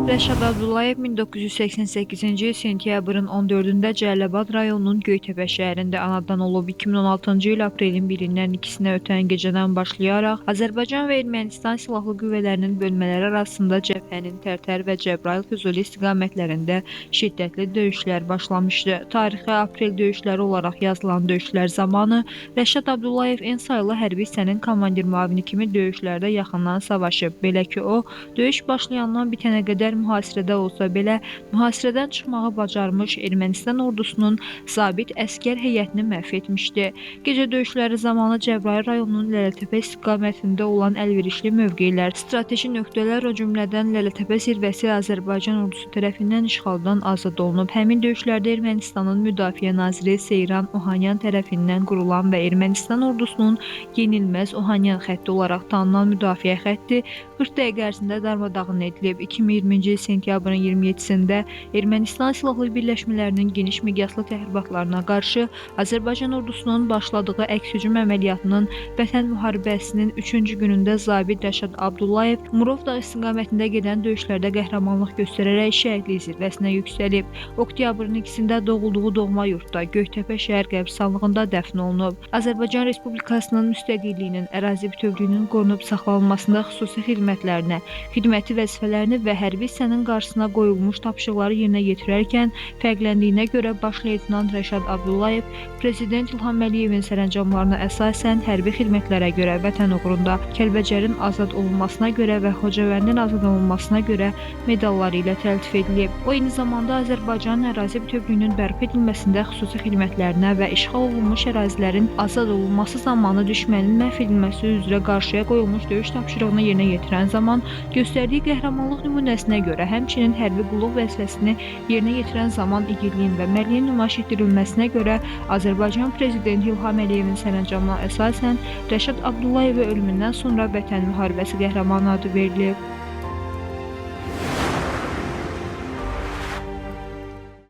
Rəşad Abdullayev 1988-ci il sentyabrın 14-də Cəlilabad rayonunun Göytəpə şəhərində anadan olub. 2016-cı il aprelin 1-dən 2-sinə ötən gecədən başlayaraq Azərbaycan və Ermənistan silahlı qüvvələrinin bölmələri arasında cəbhənin Tərtər və Cəbrayıl-Füzuli istiqamətlərində şiddətli döyüşlər başlamışdı. Tarixi aprel döyüşləri olaraq yazılan döyüşlər zamanı Rəşad Abdullayev en sayılı hərbi hissənin komandir müavini kimi döyüşlərdə yaxından savaşıb. Belə ki, o, döyüş başlayandan bitənə qədər mühasirədə olsa belə, mühasirədən çıxmağı bacarmış Ermənistan ordusunun zabit əskər heyətini məhv etmişdi. Gecə döyüşləri zamanı Cəbrayıl rayonunun Lələtəpə istiqamətində olan əlverişli mövqelər, strateji nöqtələr, o cümlədən Lələtəpə zirvəsi Azərbaycan ordusu tərəfindən işğaldan azad olunub. Həmin döyüşlərdə Ermənistanın Müdafiə naziri Seyran Ohanyan tərəfindən qurulan və Ermənistan ordusunun yenilməz Ohanyan xətti olaraq tanınan müdafiə xətti 40 dəqiqə ərzində darmadağın edilib. 2020-ci il sentyabrın 27-sində Ermənistan silahlı birləşmələrinin geniş miqyaslı təxribatlarına qarşı Azərbaycan ordusunun başladığı əks-hücum əməliyyatının Vətən müharibəsinin 3-cü günündə zabit Rəşad Abdullayev Murovdağ istiqamətində gedən döyüşlərdə qəhrəmanlıq göstərərək şəhidlik zirvəsinə yüksəlib. Oktyabrın 2-sində doğulduğu doğma yurdda Göytəpə şəhər qəbirstanlığında dəfn olunub. Azərbaycan Respublikasının müstəqilliyinin, ərazi bütövlüyünün qorunub saxlanılmasında xüsusi xidmətlərinə, xidməti vəzifələrini və hərbi hissənin qarşısına qoyulmuş tapşırıqları yerinə yetirərkən fərqləndiyinə görə baş leytenant Rəşad Abdullayev Prezident İlham Əliyevin sərəncamlarına əsasən hərbi xidmətlərə görə, vətən uğrunda Kəlbəcərin azad olunmasına görə və Xocavəndin azad olunmasına görə medalları ilə təltif edilib. O, eyni zamanda Azərbaycanın ərazi bütövlüyünün bərpa edilməsində xüsusi xidmətlərinə və işğal olunmuş ərazilərin azad olunması zamanı düşmənin məhv edilməsi üzrə qarşıya qoyulmuş döyüş tapşırığını yerinə yetirən zaman göstərdiyi qəhrəmanlıq nümunəsinə görə, həmçinin hərbi qulluq vəzifəsini yerinə yetirən zaman igidliyin və mərdliyin nümayiş etdirilməsinə görə Azərbaycan Prezidenti İlham Əliyevin sərəncamına əsasən Rəşad Abdullayevə ölümündən sonra Vətən müharibəsi qəhrəmanı adı verilib.